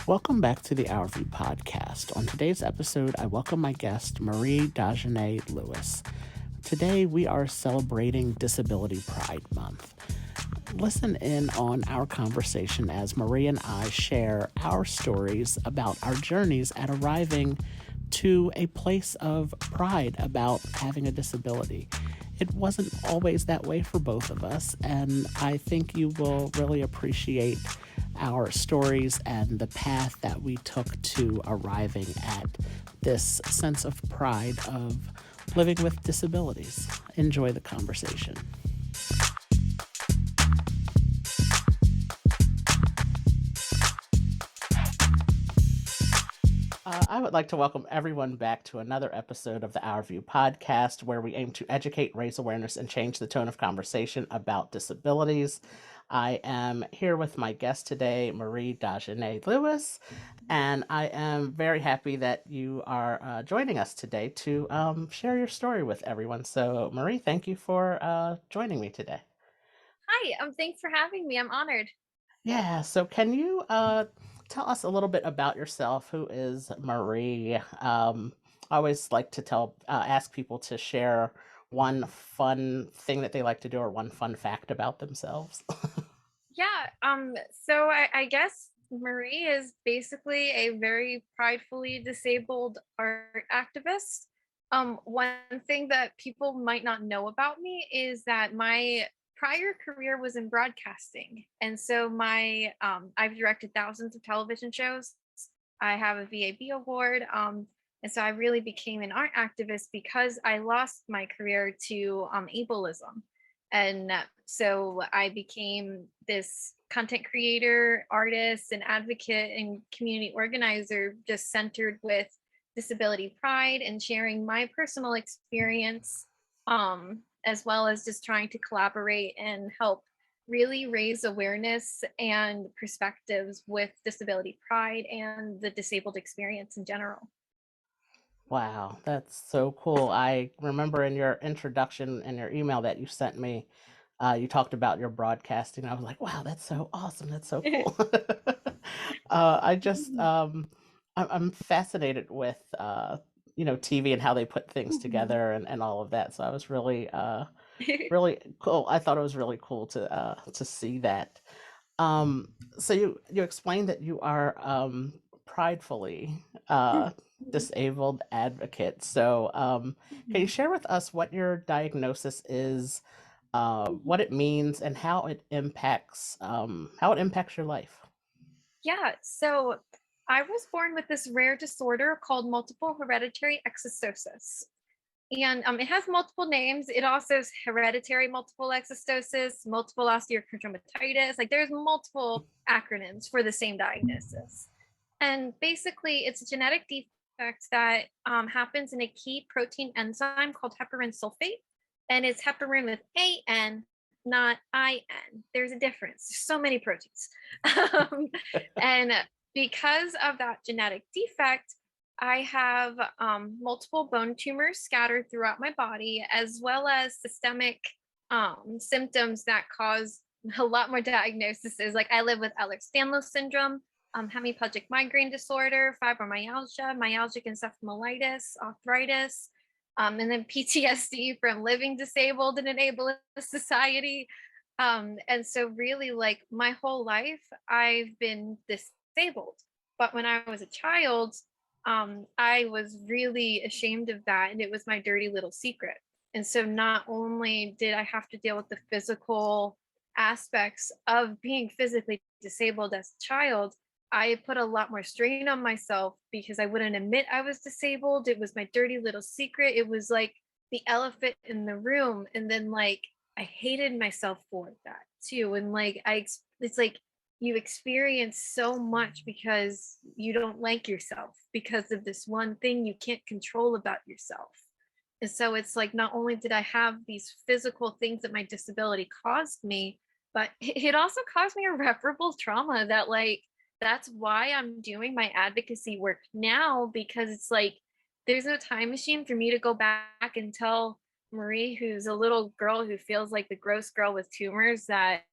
Welcome back to the OurView Podcast. On today's episode, I welcome my guest, Marie Dagenais-Lewis. Today, we are celebrating Disability Pride Month. Listen in on our conversation as Marie and I share our stories about our journeys at arriving to a place of pride about having a disability. It wasn't always that way for both of us, and I think you will really appreciate our stories and the path that we took to arriving at this sense of pride of living with disabilities. Enjoy the conversation. I would like to welcome everyone back to another episode of the OurView Podcast, where we aim to educate, raise awareness, and change the tone of conversation about disabilities. I am here with my guest today, Marie Dagenais-Lewis, and I am very happy that you are joining us today to share your story with everyone. So, Marie, thank you for joining me today. Hi, thanks for having me. I'm honored. Yeah, so can you tell us a little bit about yourself? Who is Marie? I always like to ask people to share one fun thing that they like to do or one fun fact about themselves. Yeah, so I guess Marie is basically a very pridefully disabled art activist. One thing that people might not know about me is that my prior career was in broadcasting. And so I've directed thousands of television shows. I have a VAB award. And so I really became an art activist because I lost my career to ableism. And so I became this content creator, artist, and advocate and community organizer just centered with disability pride and sharing my personal experience, as well as just trying to collaborate and help really raise awareness and perspectives with disability pride and the disabled experience in general. Wow, that's so cool. I remember in your introduction in your email that you sent me, you talked about your broadcasting. I was like, wow, that's so awesome. That's so cool. I just, I'm fascinated with, TV and how they put things together and all of that. So I was really cool. I thought it was really cool to see that. So you explained that you are pridefully disabled advocate. So can you share with us what your diagnosis is, what it means, and how it impacts your life? Yeah, so I was born with this rare disorder called multiple hereditary exostosis. And it has multiple names. It also is hereditary multiple exostosis, multiple osteochondromatitis. Like there's multiple acronyms for the same diagnosis. And basically, it's a genetic defect that happens in a key protein enzyme called heparin sulfate. And it's heparin with AN, not IN. There's a difference. There's so many proteins. And because of that genetic defect, I have multiple bone tumors scattered throughout my body, as well as systemic symptoms that cause a lot more diagnoses. Like I live with Ehlers-Danlos syndrome, hemiplegic migraine disorder, fibromyalgia, myalgic encephalomyelitis, arthritis, and then PTSD from living disabled in an ableist society. And so really like my whole life, I've been disabled. But when I was a child, I was really ashamed of that. And it was my dirty little secret. And so not only did I have to deal with the physical aspects of being physically disabled as a child, I put a lot more strain on myself because I wouldn't admit I was disabled. It was my dirty little secret. It was like the elephant in the room. And then like I hated myself for that too. And like it's like you experience so much because you don't like yourself because of this one thing you can't control about yourself. And so it's like not only did I have these physical things that my disability caused me, but it also caused me irreparable trauma that like that's why I'm doing my advocacy work now, because it's like there's no time machine for me to go back and tell Marie, who's a little girl who feels like the gross girl with tumors, that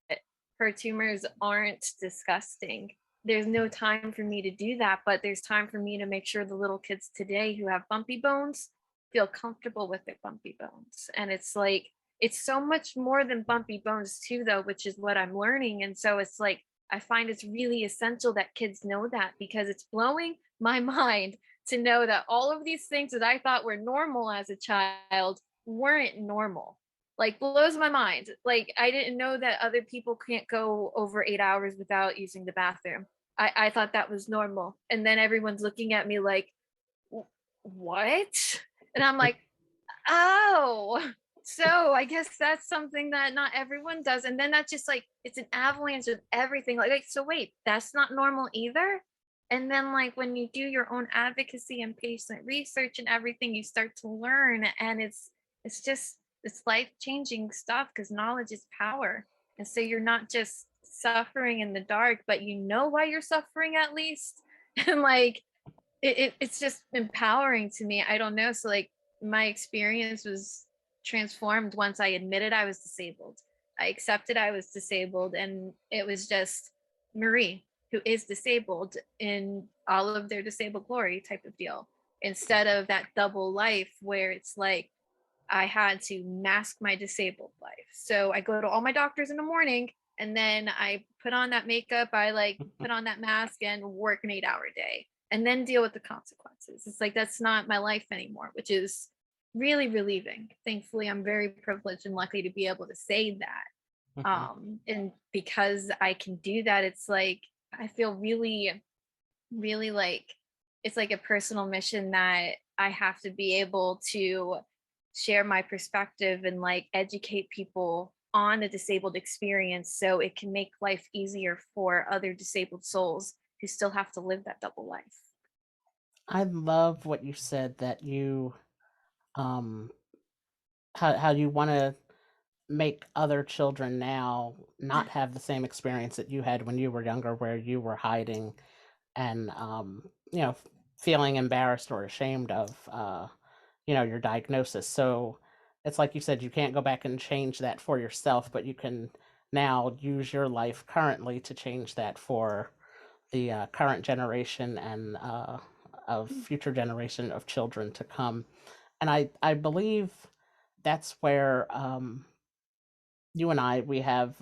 her tumors aren't disgusting. there's no time for me to do that, but there's time for me to make sure the little kids today who have bumpy bones feel comfortable with their bumpy bones. And it's like, it's so much more than bumpy bones too, though, which is what I'm learning. And so it's like, I find it's really essential that kids know that, because it's blowing my mind to know that all of these things that I thought were normal as a child weren't normal. Like, blows my mind. Like, I didn't know that other people can't go over 8 hours without using the bathroom. I thought that was normal. And then everyone's looking at me like, what? And I'm like, oh, so I guess that's something that not everyone does. And then that's just like, it's an avalanche of everything. Like, so wait, that's not normal either. And then, like, when you do your own advocacy and patient research and everything, you start to learn, and it's just, it's life-changing stuff, because knowledge is power. And so you're not just suffering in the dark, but you know why you're suffering at least. And like, it's just empowering to me. I don't know. So like, my experience was transformed once I admitted I was disabled. I accepted I was disabled, and it was just Marie, who is disabled, in all of their disabled glory type of deal, instead of that double life where it's like I had to mask my disabled life. So I go to all my doctors in the morning, and then I put on that makeup, I like put on that mask and work an 8-hour day, and then deal with the consequences. It's like, that's not my life anymore, which is really relieving. Thankfully, I'm very privileged and lucky to be able to say that. And because I can do that, it's like, I feel really, really like, it's like a personal mission that I have to be able to share my perspective and like educate people on the disabled experience, so it can make life easier for other disabled souls who still have to live that double life. I love what you said, that you how you want to make other children now not have the same experience that you had when you were younger, where you were hiding and you know, feeling embarrassed or ashamed of your diagnosis. So it's like you said, you can't go back and change that for yourself, but you can now use your life currently to change that for the current generation and of future generation of children to come. And I believe that's where you and we have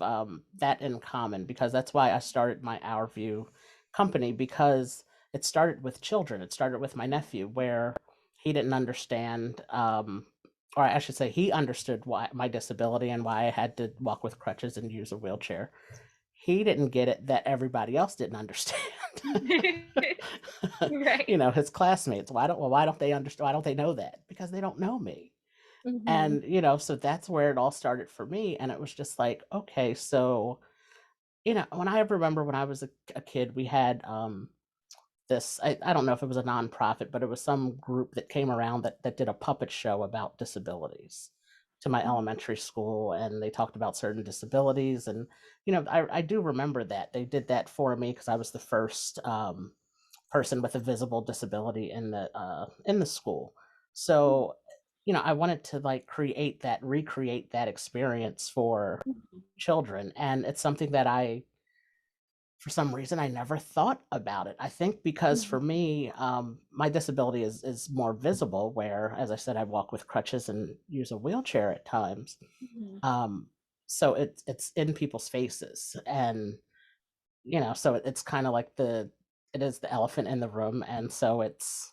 that in common, because that's why I started my OurView company, because it started with children. It started with my nephew, where he didn't understand, or I should say, he understood why my disability and why I had to walk with crutches and use a wheelchair. He didn't get it that everybody else didn't understand. Right. His classmates. Why don't they understand? Why don't they know that? Because they don't know me. Mm-hmm. And so that's where it all started for me. And it was just like, okay, so when I remember when I was a kid, we had this, I don't know if it was a nonprofit, but it was some group that came around that did a puppet show about disabilities to my elementary school, and they talked about certain disabilities. And I do remember that they did that for me, because I was the first person with a visible disability in the school. So I wanted to like recreate that experience for children. And it's something that for some reason, I never thought about it. I think because for me, my disability is more visible, where, as I said, I walk with crutches and use a wheelchair at times. So it's in people's faces, and so it's kind of like it is the elephant in the room. And so it's,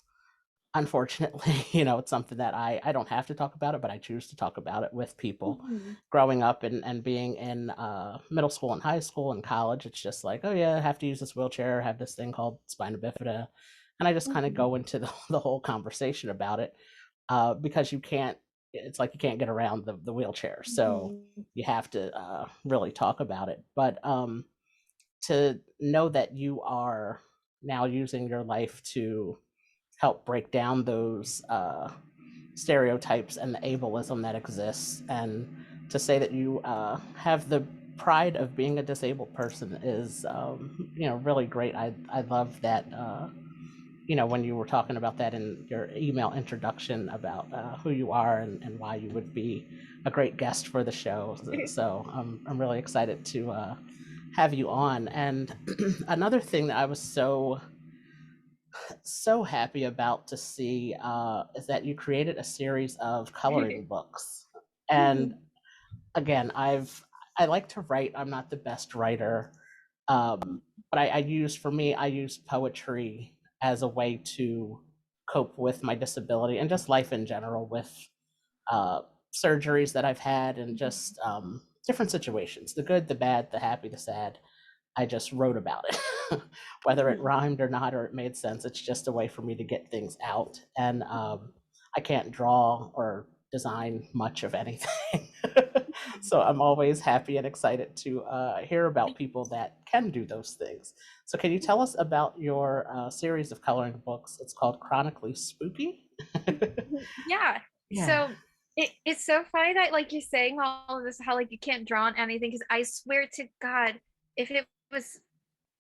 unfortunately, it's something that I don't have to talk about it, but I choose to talk about it with people. Growing up and being in middle school and high school and college, it's just like, oh yeah, I have to use this wheelchair, I have this thing called spina bifida. And I just kind of go into the whole conversation about it, because it's like you can't get around the wheelchair. So you have to really talk about it. But to know that you are now using your life to help break down those stereotypes and the ableism that exists, and to say that you have the pride of being a disabled person is really great. I love that when you were talking about that in your email introduction about who you are, and why you would be a great guest for the show. So I'm really excited to have you on. And another thing that I was so happy about to see is that you created a series of coloring books. And again, I like to write. I'm not the best writer, but I use poetry as a way to cope with my disability and just life in general with uh, surgeries that I've had and just different situations, the good, the bad, the happy, the sad. I just wrote about it, whether it rhymed or not, or it made sense. It's just a way for me to get things out. And I can't draw or design much of anything. So I'm always happy and excited to hear about people that can do those things. So, can you tell us about your series of coloring books? It's called Chronically Spooky. Yeah. Yeah. So it's so funny that like you're saying all of this, how like you can't draw on anything, because I swear to God, if it was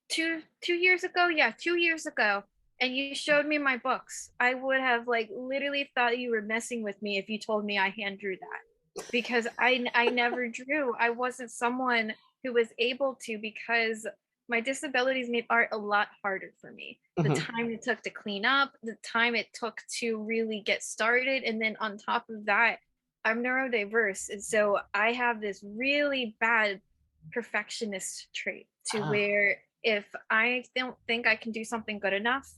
two years ago, yeah, 2 years ago, and you showed me my books, I would have like literally thought you were messing with me if you told me I hand drew that, because I never drew. I wasn't someone who was able to, because my disabilities made art a lot harder for me. The Mhm. time it took to clean up, the time it took to really get started, and then on top of that, I'm neurodiverse, and so I have this really bad perfectionist trait to Ah, where if I don't think I can do something good enough,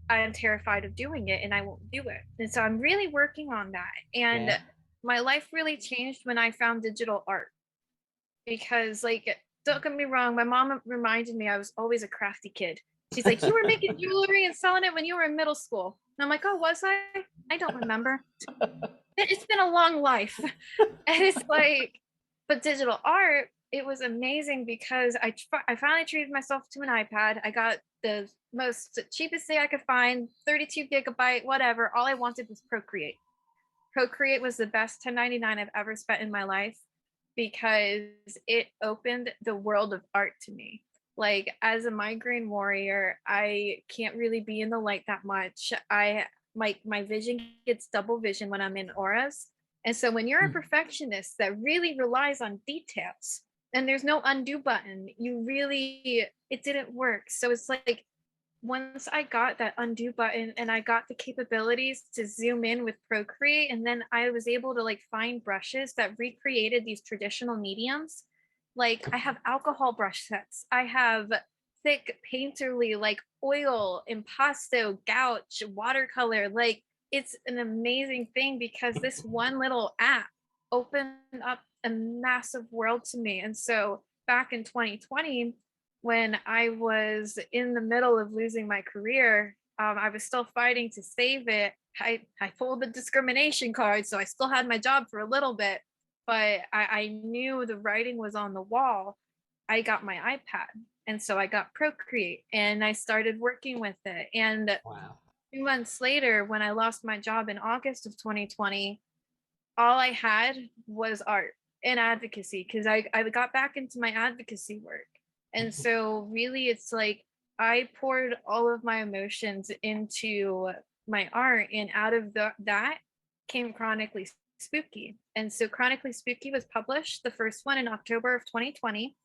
I am terrified of doing it and I won't do it. And so I'm really working on that. And yeah. my life really changed when I found digital art, because, like, don't get me wrong, my mom reminded me I was always a crafty kid. She's like, "You were making jewelry and selling it when you were in middle school." And I'm like, "Oh, was I? I don't remember. It's been a long life." And it's like, but digital art, it was amazing because I finally treated myself to an iPad. I got the most cheapest thing I could find, 32 gigabyte, whatever. All I wanted was Procreate. Procreate was the best 1099 I've ever spent in my life, because it opened the world of art to me. Like, as a migraine warrior, I can't really be in the light that much. My vision gets double vision when I'm in auras. And so when you're a Mm. perfectionist that really relies on details and there's no undo button, it didn't work. So it's like, once I got that undo button and I got the capabilities to zoom in with Procreate, and then I was able to like find brushes that recreated these traditional mediums. Like, I have alcohol brush sets, I have thick painterly like oil, impasto, gouache, watercolor. Like, it's an amazing thing because this one little app opened up a massive world to me. And so back in 2020, when I was in the middle of losing my career, I was still fighting to save it. I pulled the discrimination card, so I still had my job for a little bit, but I knew the writing was on the wall. I got my iPad, and so I got Procreate, and I started working with it. And Wow. 2 months later, when I lost my job in August of 2020, all I had was art and advocacy, because I got back into my advocacy work. And so really it's like I poured all of my emotions into my art, and out of that came Chronically Spooky. And so Chronically Spooky was published, the first one, in October of 2020,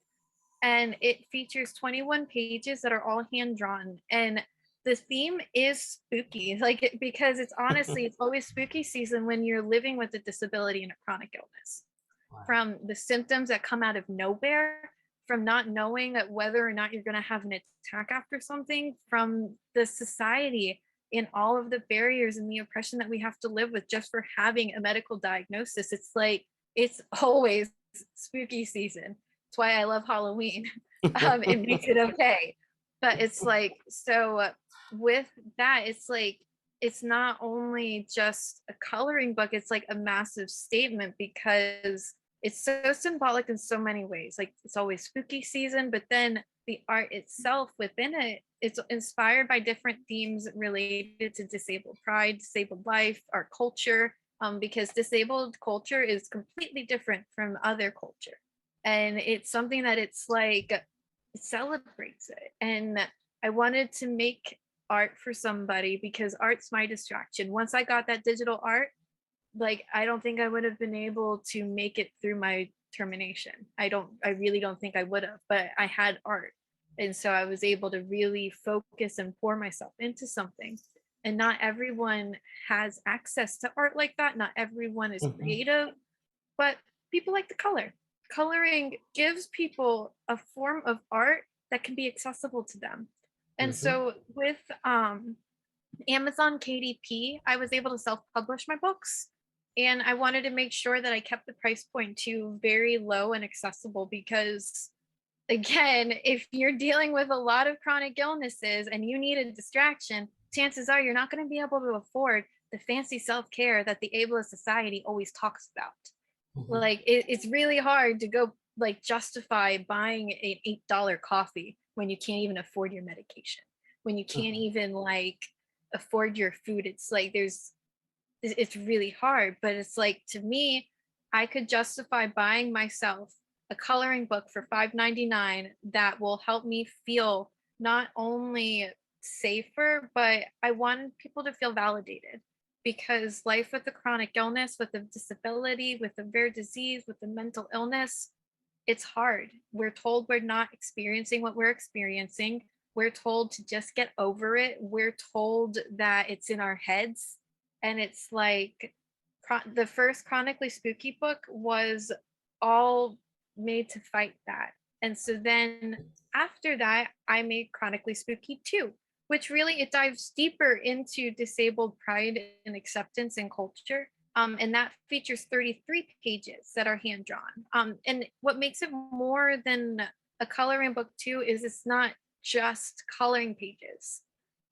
and it features 21 pages that are all hand drawn. And the theme is spooky, like, because it's honestly, it's always spooky season when you're living with a disability and a chronic illness. Wow. From the symptoms that come out of nowhere, from not knowing whether or not you're going to have an attack after something, from the society and all of the barriers and the oppression that we have to live with just for having a medical diagnosis. It's like, it's always spooky season. That's why I love Halloween. It makes it okay. But it's like, so with that, it's like, it's not only just a coloring book, it's like a massive statement, because it's so symbolic in so many ways. Like, it's always spooky season, but then the art itself within it, it's inspired by different themes related to disabled pride, disabled life, our culture, because disabled culture is completely different from other culture. And it's something that it's like, it celebrates it. And I wanted to make art for somebody because art's my distraction. Once I got that digital art, like, I don't think I would have been able to make it through my self-determination. I really don't think I would have, but I had art. And so I was able to really focus and pour myself into something. And not everyone has access to art like that. Not everyone is creative, but people like to color. Coloring gives people a form of art that can be accessible to them. And so with Amazon KDP, I was able to self-publish my books. And I wanted to make sure that I kept the price point to very low and accessible because, again, if you're dealing with a lot of chronic illnesses and you need a distraction, chances are you're not going to be able to afford the fancy self-care that the Ableist Society always talks about. Like it's really hard to go like justify buying an $8 coffee when you can't even afford your medication, when you can't even like afford your food. It's like it's really hard, but it's like, to me, I could justify buying myself a coloring book for $5.99 that will help me feel not only safer, but I want people to feel validated, because life with a chronic illness, with a disability, with a rare disease, with a mental illness, it's hard. We're told we're not experiencing what we're experiencing. We're told to just get over it. We're told that it's in our heads. And it's like the first Chronically Spooky book was all made to fight that. And so then after that, I made Chronically Spooky 2, which really, it dives deeper into disabled pride and acceptance and culture. And that features 33 pages that are hand drawn. And what makes it more than a coloring book too is it's not just coloring pages.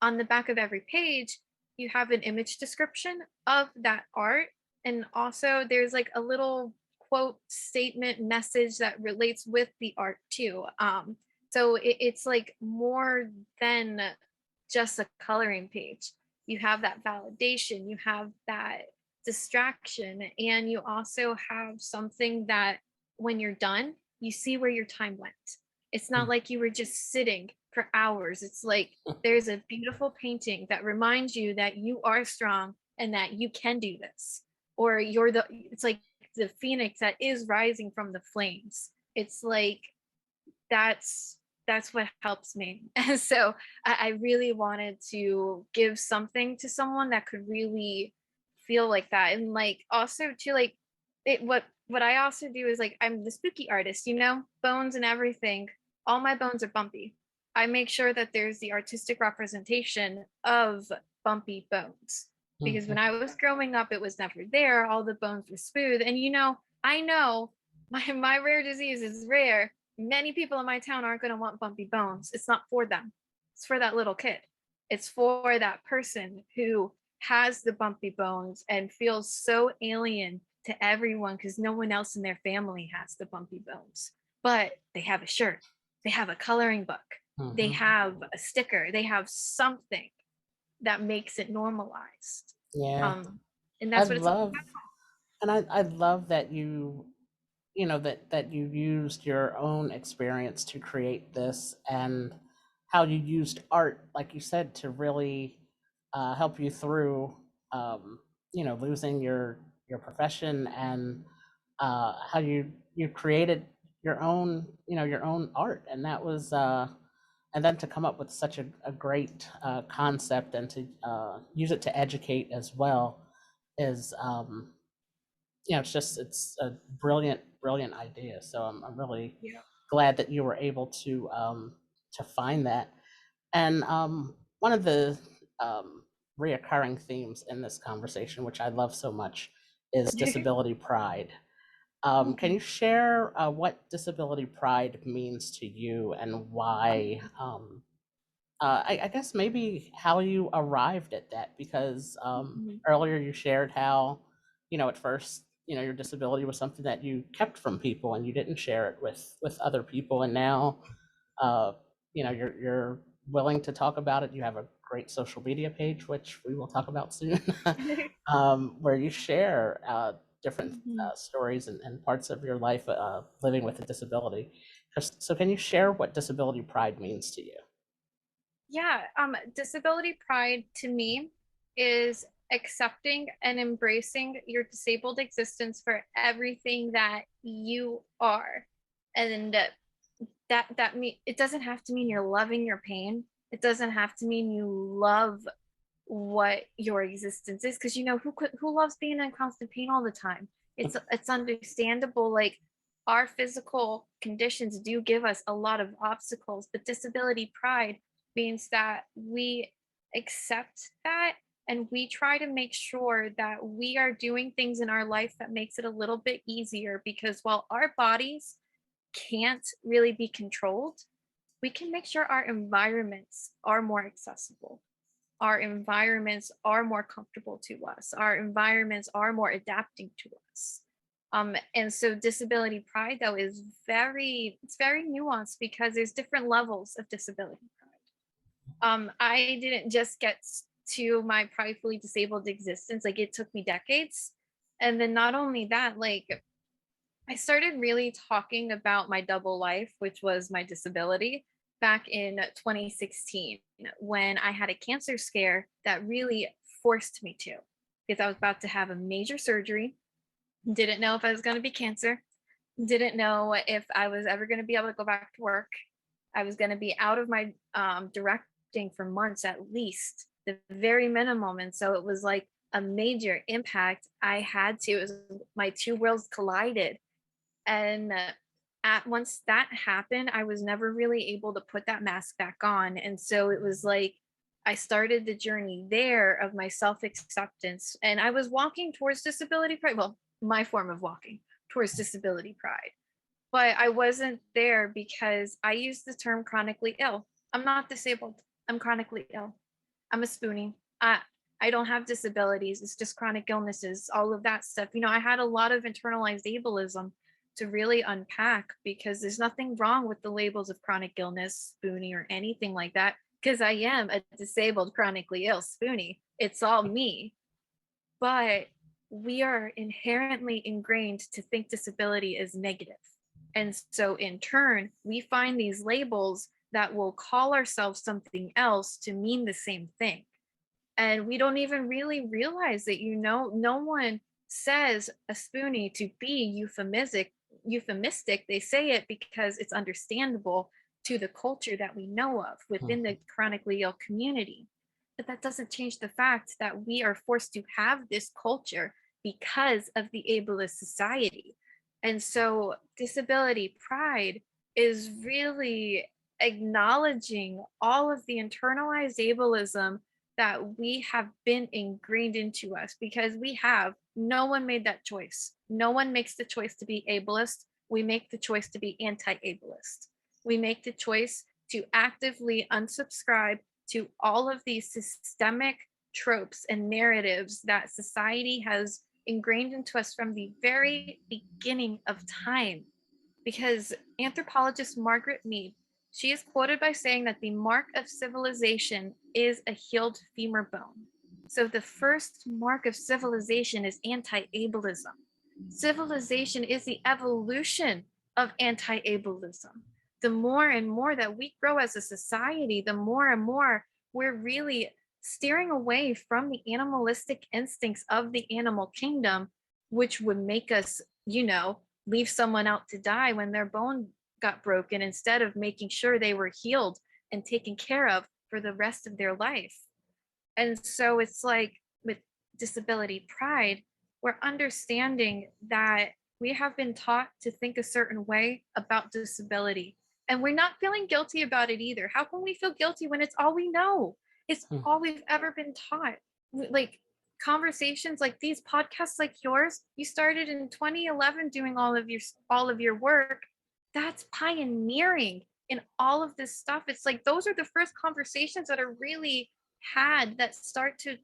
On the back of every page, you have an image description of that art. And also there's like a little quote, statement, message that relates with the art too. So it's like more than just a coloring page. You have that validation, you have that distraction, and you also have something that when you're done, you see where your time went. It's not like you were just sitting for hours. It's like there's a beautiful painting that reminds you that you are strong and that you can do this. Or it's like the phoenix that is rising from the flames. It's like that's what helps me. And so I really wanted to give something to someone that could really feel like that. And like also to like what I also do is like, I'm the spooky artist, bones and everything. All my bones are bumpy. I make sure that there's the artistic representation of bumpy bones, because when I was growing up, it was never there. All the bones were smooth. And I know my rare disease is rare. Many people in my town aren't going to want bumpy bones. It's not for them. It's for that little kid. It's for that person who has the bumpy bones and feels so alien to everyone because no one else in their family has the bumpy bones. But they have a shirt, they have a coloring book, they have a sticker, they have something that makes it normalized. Yeah. And that's what it's all about. And I love that that you used your own experience to create this, and how you used art, like you said, to really help you through, losing your profession, and how you created your own, your own art. And that was, and then to come up with such a great concept, and to use it to educate as well, is, it's a brilliant idea. So I'm really glad that you were able to find that. And one of the reoccurring themes in this conversation, which I love so much, is disability pride. Can you share what disability pride means to you, and why? I guess maybe how you arrived at that, because earlier you shared how, at first, your disability was something that you kept from people, and you didn't share it with other people, and now, uh, you're willing to talk about it. You have a great social media page, which we will talk about soon, where you share different stories and parts of your life living with a disability. So can you share what disability pride means to you? Yeah, disability pride to me is accepting and embracing your disabled existence for everything that you are. And that mean it doesn't have to mean you're loving your pain. It doesn't have to mean you love what your existence is, because who loves being in constant pain all the time? It's understandable. Like, our physical conditions do give us a lot of obstacles, but disability pride means that we accept that, and we try to make sure that we are doing things in our life that makes it a little bit easier, because while our bodies can't really be controlled, we can make sure our environments are more accessible. Our environments are more comfortable to us. Our environments are more adapting to us. And so disability pride, though, is very nuanced, because there's different levels of disability pride. I didn't just get to my pridefully disabled existence. Like, it took me decades. And then not only that, like, I started really talking about my double life, which was my disability, back in 2016, when I had a cancer scare that really forced me to, because I was about to have a major surgery. Didn't know if I was going to be cancer. Didn't know if I was ever going to be able to go back to work. I was going to be out of my directing for months at least, the very minimum. And so it was like a major impact. It was my two worlds collided. And once that happened, I was never really able to put that mask back on. And so it was like I started the journey there of my self-acceptance, and I was walking towards disability pride. Well, my form of walking towards disability pride. But I wasn't there because I use the term chronically ill. I'm not disabled. I'm chronically ill. I'm a spoonie. I don't have disabilities. It's just chronic illnesses, all of that stuff. I had a lot of internalized ableism to really unpack, because there's nothing wrong with the labels of chronic illness, spoonie, or anything like that, because I am a disabled, chronically ill spoonie. It's all me. But we are inherently ingrained to think disability is negative. And so in turn, we find these labels that will call ourselves something else to mean the same thing. And we don't even really realize that, no one says a spoonie to be euphemistic. They say it because it's understandable to the culture that we know of within the chronically ill community. But that doesn't change the fact that we are forced to have this culture because of the Ableist Society. And so disability pride is really acknowledging all of the internalized ableism that we have been ingrained into us, because no one made that choice. No one makes the choice to be ableist. We make the choice to be anti-ableist. We make the choice to actively unsubscribe to all of these systemic tropes and narratives that society has ingrained into us from the very beginning of time. Because anthropologist Margaret Mead, she is quoted by saying that the mark of civilization is a healed femur bone. So the first mark of civilization is anti-ableism. Civilization is the evolution of anti-ableism. The more and more that we grow as a society, the more and more we're really steering away from the animalistic instincts of the animal kingdom, which would make us, leave someone out to die when their bone got broken, instead of making sure they were healed and taken care of for the rest of their life. And so it's like with disability pride, we're understanding that we have been taught to think a certain way about disability, and we're not feeling guilty about it either. How can we feel guilty when it's all we know? It's all we've ever been taught. Like, conversations like these, podcasts like yours, you started in 2011 doing all of your work. That's pioneering in all of this stuff. It's like those are the first conversations that are really had that start to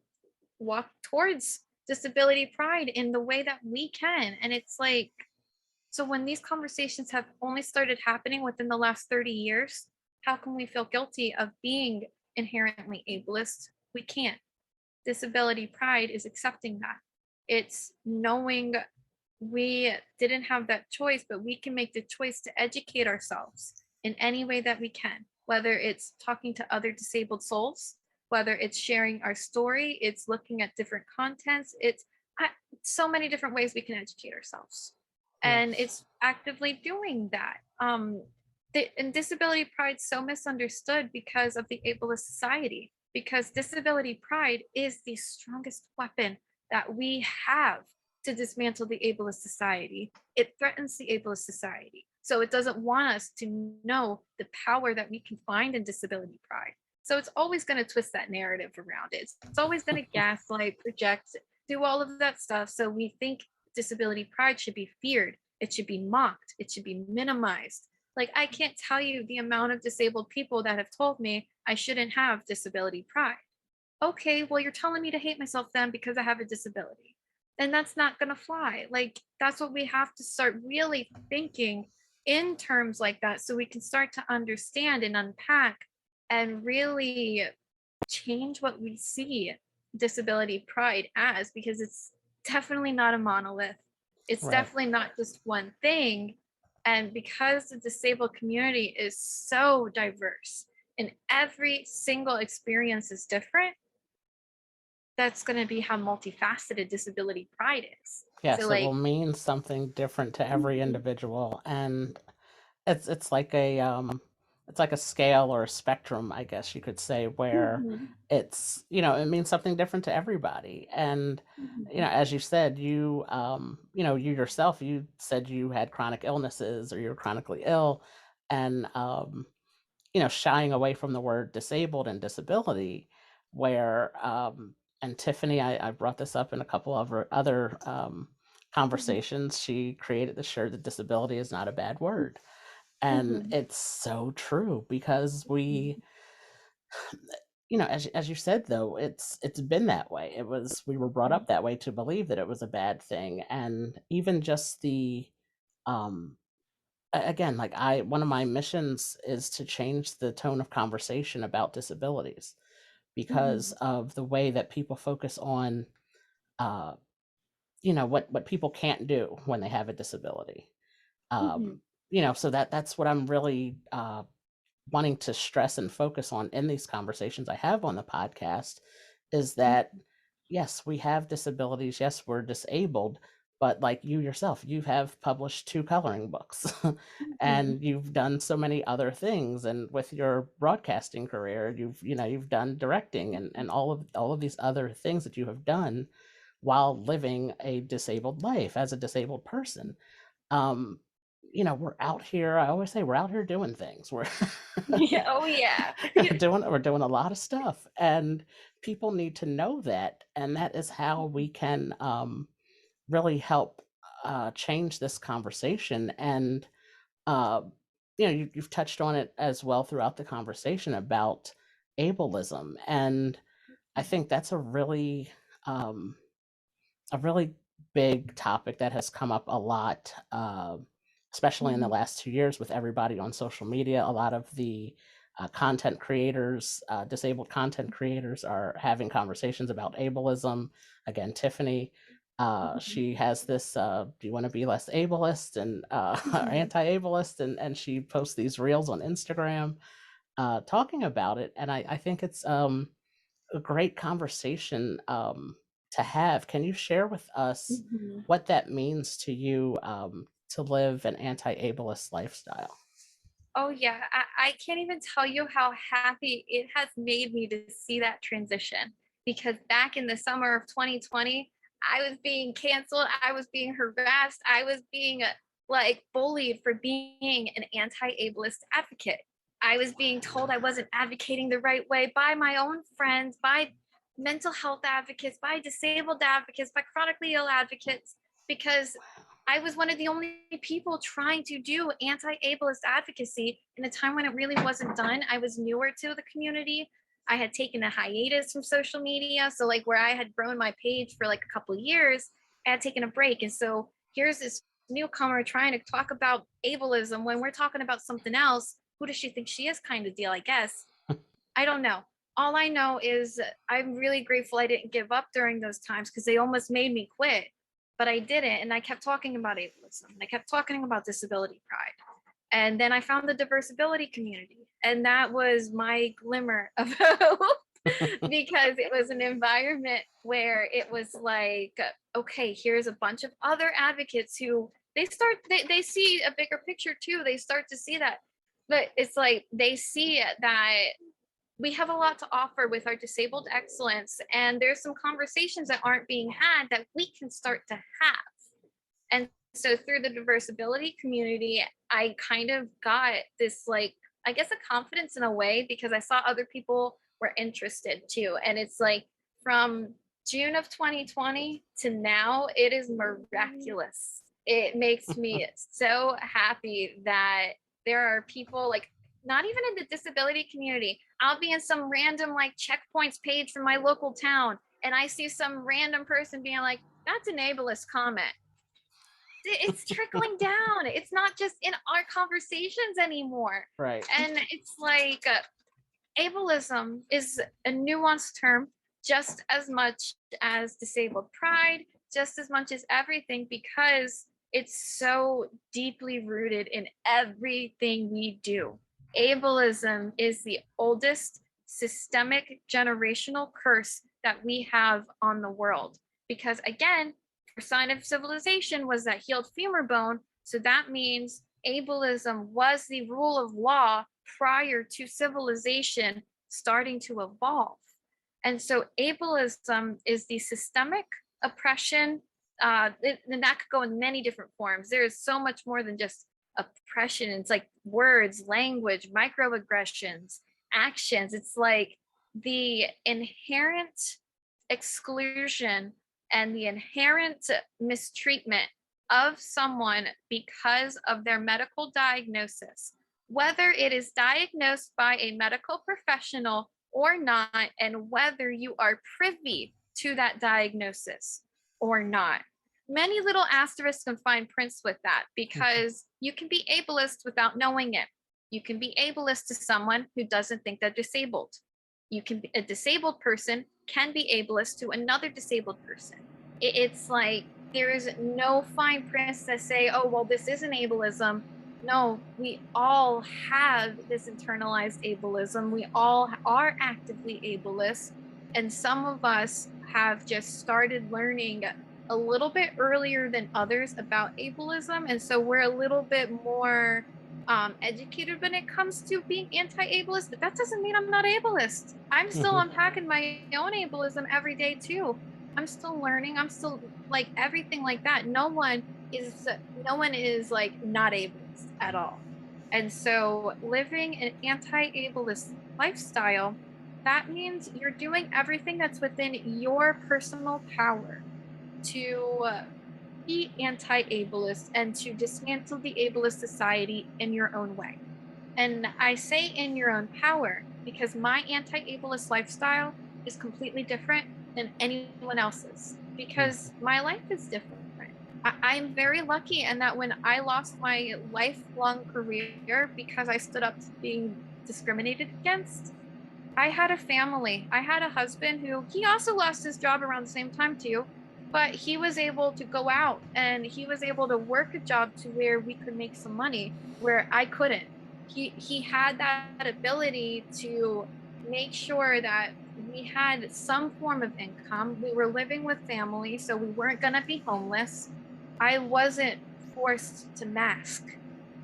walk towards disability pride in the way that we can. And it's like, so when these conversations have only started happening within the last 30 years, how can we feel guilty of being inherently ableist? We can't. Disability pride is accepting that. It's knowing we didn't have that choice, but we can make the choice to educate ourselves in any way that we can, whether it's talking to other disabled souls, whether it's sharing our story, it's looking at different contents, it's so many different ways we can educate ourselves. And Yes. it's actively doing that. And disability pride so misunderstood because of the ableist society, because disability pride is the strongest weapon that we have to dismantle the ableist society. It threatens the ableist society. So it doesn't want us to know the power that we can find in disability pride. So it's always going to twist that narrative around it. It's always going to gaslight, project, do all of that stuff. So we think disability pride should be feared. It should be mocked. It should be minimized. Like, I can't tell you the amount of disabled people that have told me I shouldn't have disability pride. Okay, well, you're telling me to hate myself then because I have a disability. And that's not going to fly. Like, that's what we have to start really thinking in terms like that so we can start to understand and unpack and really change what we see disability pride as, because it's definitely not a monolith. It's Right. definitely not just one thing. And because the disabled community is so diverse and every single experience is different, that's going to be how multifaceted disability pride is. So, Yes, it will like, mean something different to every mhm, individual, and it's like a scale or a spectrum, I guess you could say, where mhm, it's, it means something different to everybody. And mhm, as you said, you yourself, you said you had chronic illnesses or you're chronically ill, and shying away from the word disabled and disability, where and Tiffany, I brought this up in a couple of her other mhm, conversations. She created the shirt that disability is not a bad word. And mhm, it's so true because mhm, as you said, though, it's been that way. We were brought mhm, up that way to believe that it was a bad thing. And even just um again, like, I one of my missions is to change the tone of conversation about disabilities because mhm, of the way that people focus on uh what people can't do when they have a disability. mhm, um so that's what I'm really wanting to stress and focus on in these conversations I have on the podcast, is that yes, we have disabilities, yes, we're disabled, but like you yourself, you have published 2 coloring books mhm, and you've done so many other things, and with your broadcasting career, you've done directing and all of these other things that you have done while living a disabled life as a disabled person. um we're out here, I always say, we're out here doing things. We're yeah, oh yeah. we're doing a lot of stuff, and people need to know that, and that is how we can really help change this conversation. And uh, you've touched on it as well throughout the conversation about ableism, and I think that's um, a really big topic that has come up a lot, especially in the Mhm, last 2 years with everybody on social media. A lot of the content creators, disabled content creators, are having conversations about ableism. Again, Tiffany, mhm, she has this "Do you want to be less ableist?" and or mhm, anti-ableist, and she posts these reels on Instagram talking about it. And I think it's a great conversation to have. Can you share with us mhm. what that means to you, to live an anti-ableist lifestyle? Oh yeah, I can't even tell you how happy it has made me to see that transition. Because back in the summer of 2020, I was being canceled, I was being harassed, I was being like bullied for being an anti-ableist advocate. I was being told I wasn't advocating the right way by my own friends, by mental health advocates, by disabled advocates, by chronically ill advocates, because I was one of the only people trying to do anti-ableist advocacy in a time when it really wasn't done. I was newer to the community. I had taken a hiatus from social media. So, like, where I had grown my page for like a couple of years, I had taken a break. And so here's this newcomer trying to talk about ableism when we're talking about something else. Who does she think she is, kind of deal, I guess. I don't know. All I know is I'm really grateful I didn't give up during those times, because they almost made me quit, but I didn't. And I kept talking about ableism. And I kept talking about disability pride. And then I found the diverse ability community. And that was my glimmer of hope. because it was an environment where it was like, okay, here's a bunch of other advocates who they see a bigger picture too. They start to see that, but it's like they see that we have a lot to offer with our disabled excellence, and there's some conversations that aren't being had that we can start to have. And so through the diverse ability community, I kind of got this, like, I guess, a confidence in a way, because I saw other people were interested too. And it's like from June of 2020 to now, it is miraculous. It makes me so happy that there are people, like, not even in the disability community. I'll be in some random like checkpoints page from my local town, and I see some random person being like, that's an ableist comment. It's trickling down. It's not just in our conversations anymore. Right. And it's like ableism is a nuanced term, just as much as disabled pride, just as much as everything, because it's so deeply rooted in everything we do. Ableism is the oldest systemic generational curse that we have on the world. Because again, our sign of civilization was that healed femur bone. So that means ableism was the rule of law prior to civilization starting to evolve. And so ableism is the systemic oppression, and that could go in many different forms. There is so much more than just oppression. It's like words, language, microaggressions, actions. It's like the inherent exclusion and the inherent mistreatment of someone because of their medical diagnosis, whether it is diagnosed by a medical professional or not, and whether you are privy to that diagnosis or not. Many little asterisks and fine prints with that, because you can be ableist without knowing it. You can be ableist to someone who doesn't think they're disabled. You can be a disabled person can be ableist to another disabled person. It's like there is no fine prints that say, oh, well, this isn't ableism. No, we all have this internalized ableism. We all are actively ableist. And some of us have just started learning a little bit earlier than others about ableism. And so we're a little bit more educated when it comes to being anti-ableist, but that doesn't mean I'm not ableist. I'm still unpacking my own ableism every day too. I'm still learning. I'm still like everything like that. No one is like not ableist at all. And so living an anti-ableist lifestyle, that means you're doing everything that's within your personal power to be anti-ableist and to dismantle the Ableist Society in your own way. And I say in your own power because my anti-ableist lifestyle is completely different than anyone else's, because my life is different. I'm very lucky in that when I lost my lifelong career because I stood up to being discriminated against, I had a family. I had a husband who, he also lost his job around the same time too, but he was able to go out and he was able to work a job to where we could make some money where I couldn't. He had that ability to make sure that we had some form of income. We were living with family, so we weren't going to be homeless. I wasn't forced to mask.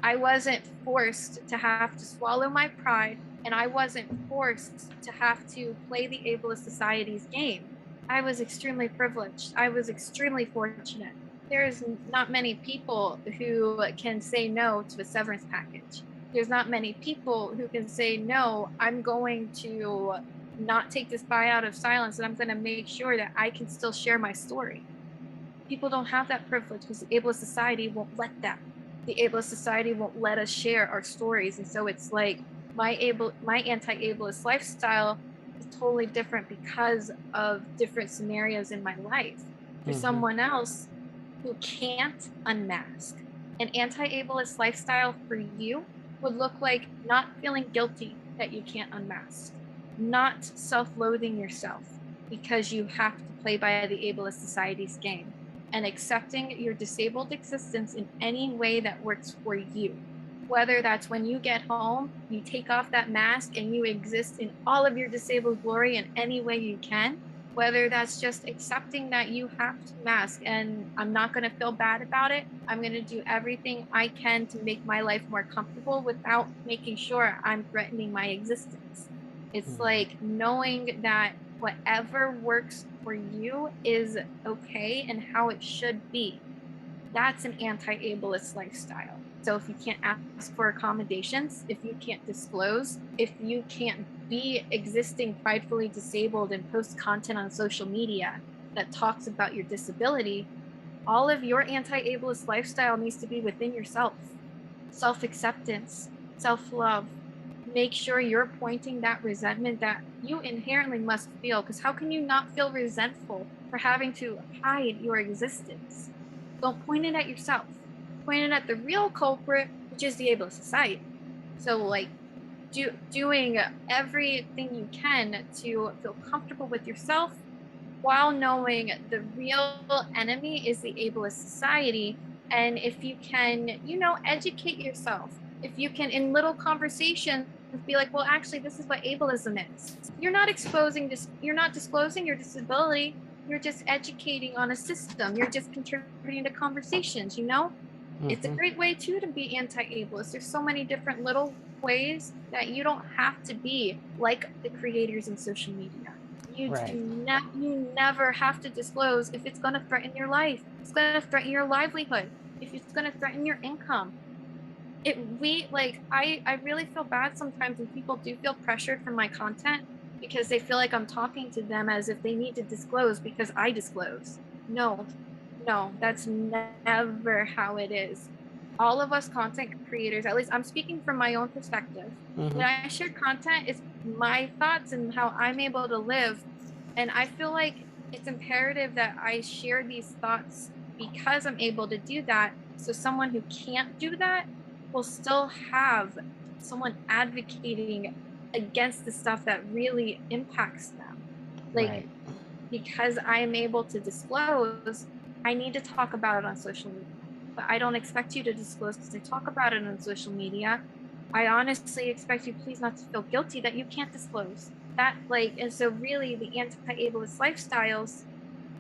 I wasn't forced to have to swallow my pride, and I wasn't forced to have to play the Ableist Society's game. I was extremely privileged. I was extremely fortunate. There's not many people who can say no to a severance package. There's not many people who can say, no, I'm going to not take this buyout of silence, and I'm going to make sure that I can still share my story. People don't have that privilege because the Ableist Society won't let that. The Ableist Society won't let us share our stories. And so it's like my anti-ableist lifestyle is totally different because of different scenarios in my life. For someone else who can't unmask, an anti-ableist lifestyle for you would look like not feeling guilty that you can't unmask, not self-loathing yourself because you have to play by the Ableist Society's game, and accepting your disabled existence in any way that works for you. Whether that's when you get home, you take off that mask and you exist in all of your disabled glory in any way you can, whether that's just accepting that you have to mask and I'm not going to feel bad about it. I'm going to do everything I can to make my life more comfortable without making sure I'm threatening my existence. It's Mhm. like knowing that whatever works for you is okay and how it should be. That's an anti-ableist lifestyle. So if you can't ask for accommodations, if you can't disclose, if you can't be existing pridefully disabled and post content on social media that talks about your disability, all of your anti-ableist lifestyle needs to be within yourself. Self-acceptance, self-love. Make sure you're pointing that resentment that you inherently must feel, because how can you not feel resentful for having to hide your existence? Don't point it at yourself. Point it at the real culprit, which is the Ableist Society. So like doing everything you can to feel comfortable with yourself while knowing the real enemy is the ableist society. And if you can, educate yourself, if you can, in little conversations, be like, well, actually, this is what ableism is. You're not exposing this, you're not disclosing your disability. You're just educating on a system. You're just contributing to conversations. It's a Mhm. great way too to be anti-ableist. There's so many different little ways that you don't have to be like the creators in social media. Right. You never have to disclose if it's going to threaten your life. It's going to threaten your livelihood. If it's going to threaten your income. I really feel bad sometimes when people do feel pressured from my content because they feel like I'm talking to them as if they need to disclose because I disclose. No, no, that's never how it is. All of us content creators, at least I'm speaking from my own perspective. Mhm. When I share content, it's my thoughts and how I'm able to live. And I feel like it's imperative that I share these thoughts because I'm able to do that. So someone who can't do that will still have someone advocating against the stuff that really impacts them. Like, Right. because I'm able to disclose, I need to talk about it on social media. But I don't expect you to disclose because I talk about it on social media. I honestly expect you please not to feel guilty that you can't disclose. And so really the anti-ableist lifestyles,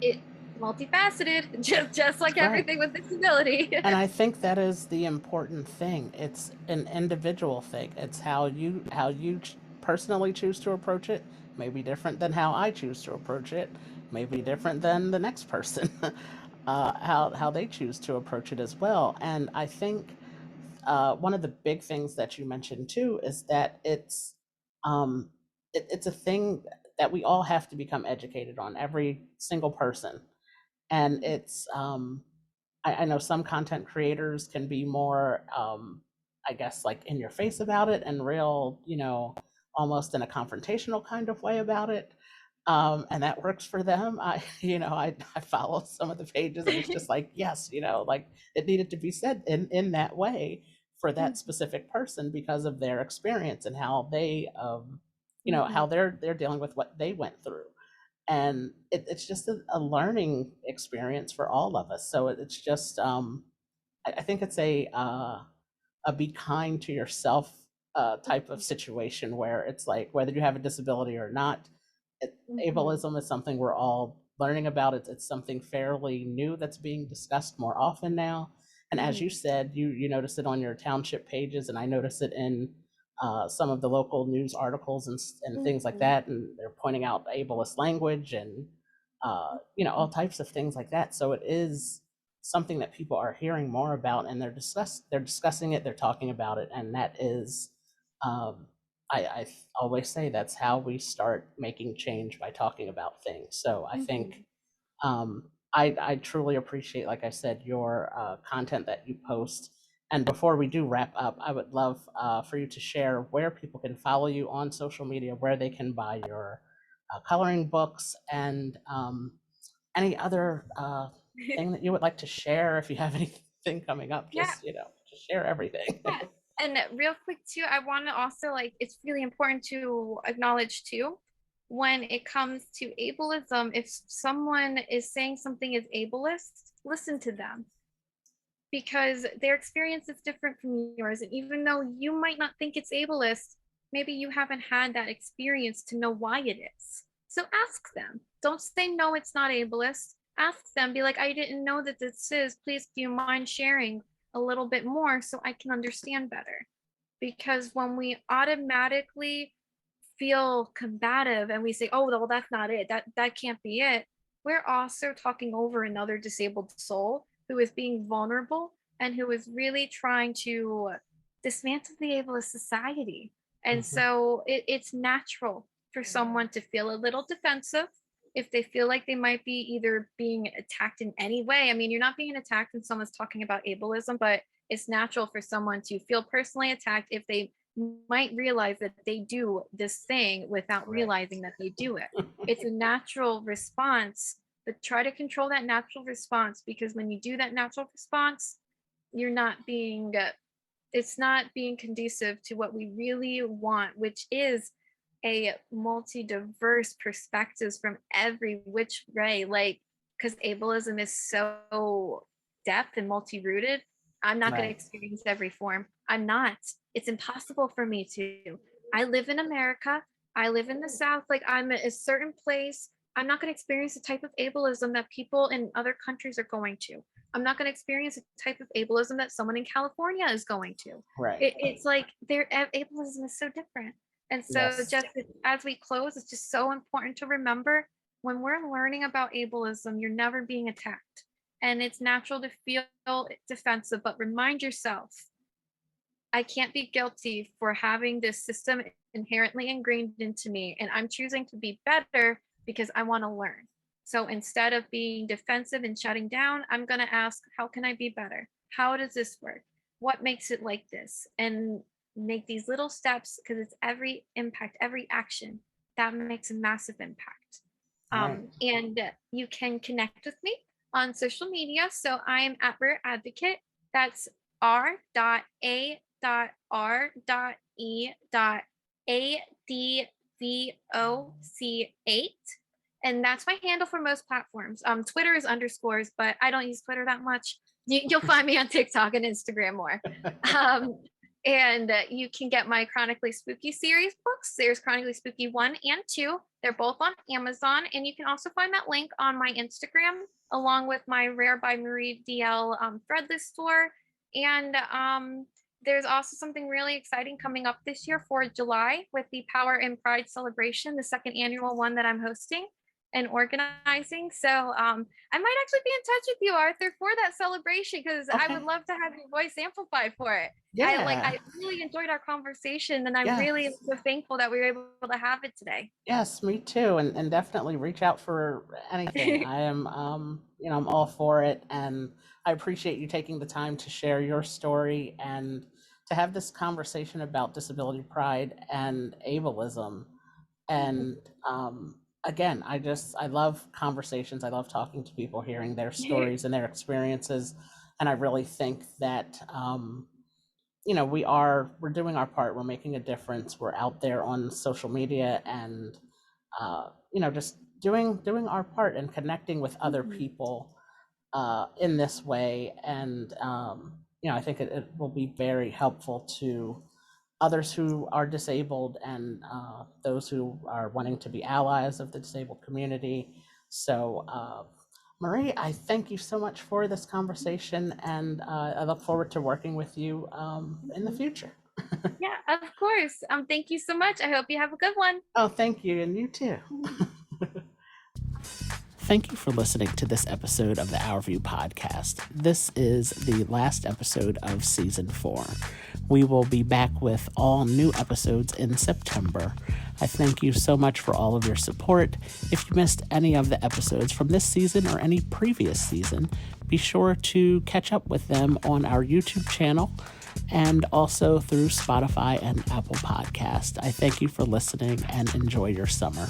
it multifaceted, just like Right. everything with disability. And I think that is the important thing. It's an individual thing. It's how you personally choose to approach it may be different than how I choose to approach it. May be different than the next person. How they choose to approach it as well. And I think one of the big things that you mentioned too is that it's a thing that we all have to become educated on. Every single person, and I know some content creators can be more, I guess, like in your face about it and real, almost in a confrontational kind of way about it. And that works for them. I follow some of the pages and it's just like, yes, like it needed to be said in that way for that specific person because of their experience and how they, how they're dealing with what they went through, and it's just a learning experience for all of us. So it's just I think it's a be kind to yourself type of situation where it's like whether you have a disability or not, ableism is something we're all learning about. It's something fairly new that's being discussed more often now. And as you said, you notice it on your township pages, and I notice it in some of the local news articles and things like that. And they're pointing out ableist language and all types of things like that. So it is something that people are hearing more about, and they're discussing it, they're talking about it, and that is um, I always say that's how we start making change, by talking about things. So I think I truly appreciate, like I said, your content that you post. And before we do wrap up, I would love for you to share where people can follow you on social media, where they can buy your coloring books, and any other thing that you would like to share. If you have anything coming up, Yeah, just share everything. yeah. And real quick too, I want to also, like, it's really important to acknowledge too, when it comes to ableism, if someone is saying something is ableist, listen to them. because their experience is different from yours. And even though you might not think it's ableist, maybe you haven't had that experience to know why it is. So ask them. Don't say, no, it's not ableist. Ask them, be like, I didn't know that this is. Please, do you mind sharing a little bit more so I can understand better? Because when we automatically feel combative and we say, oh, well, that's not it, that can't be it, we're also talking over another disabled soul who is being vulnerable and who is really trying to dismantle the ableist society. And so it's natural for someone to feel a little defensive if they feel like they might be either being attacked in any way. I mean, you're not being attacked when someone's talking about ableism, but it's natural for someone to feel personally attacked if they might realize that they do this thing without realizing that they do it. It's a natural response, but try to control that natural response, because when you do that natural response, you're not being, it's not being conducive to what we really want, which is a multi-diverse perspectives from every which way, like, because ableism is so depth and multi-rooted. I'm not going to experience every form. I'm not. It's impossible for me to. I live in America. I live in the South. Like, I'm at a certain place. I'm not going to experience the type of ableism that people in other countries are going to. I'm not going to experience the type of ableism that someone in California is going to. It's like their ableism is so different. And so just as we close, it's just so important to remember, when we're learning about ableism, you're never being attacked. And it's natural to feel defensive, but remind yourself, I can't be guilty for having this system inherently ingrained into me, and I'm choosing to be better because I want to learn. So instead of being defensive and shutting down, I'm going to ask, how can I be better? How does this work? What makes it like this? And make these little steps, because it's every impact, every action that makes a massive impact. And you can connect with me on social media. So I am at Rare Advocate. That's r.a.e.advoc8. And that's my handle for most platforms. Twitter is underscores, but I don't use Twitter that much. You'll find me on TikTok and Instagram more. And you can get my Chronically Spooky series books. There's Chronically Spooky 1 and 2. They're both on Amazon. And you can also find that link on my Instagram, along with my Rare by Marie DL threadless store. And there's also something really exciting coming up this year for July with the Power and Pride celebration, the second annual one that I'm hosting and organizing. So I might actually be in touch with you, Arthur, for that celebration, because I would love to have your voice amplified for it. I really enjoyed our conversation, and I'm really so thankful that we were able to have it today. Yes, me too. And definitely reach out for anything. I am, I'm all for it. And I appreciate you taking the time to share your story and to have this conversation about disability pride and ableism. And again, I love conversations. I love talking to people, hearing their stories and their experiences. And I really think that, we're doing our part. We're making a difference. We're out there on social media and, just doing our part and connecting with other people in this way. And, I think it will be very helpful to others who are disabled and those who are wanting to be allies of the disabled community. So, Marie, I thank you so much for this conversation, and I look forward to working with you in the future. Yeah, of course. Thank you so much. I hope you have a good one. Oh, thank you, and you too. Thank you for listening to this episode of the OurView Podcast. This is the last episode of Season 4. We will be back with all new episodes in September. I thank you so much for all of your support. If you missed any of the episodes from this season or any previous season, be sure to catch up with them on our YouTube channel and also through Spotify and Apple Podcast. I thank you for listening and enjoy your summer.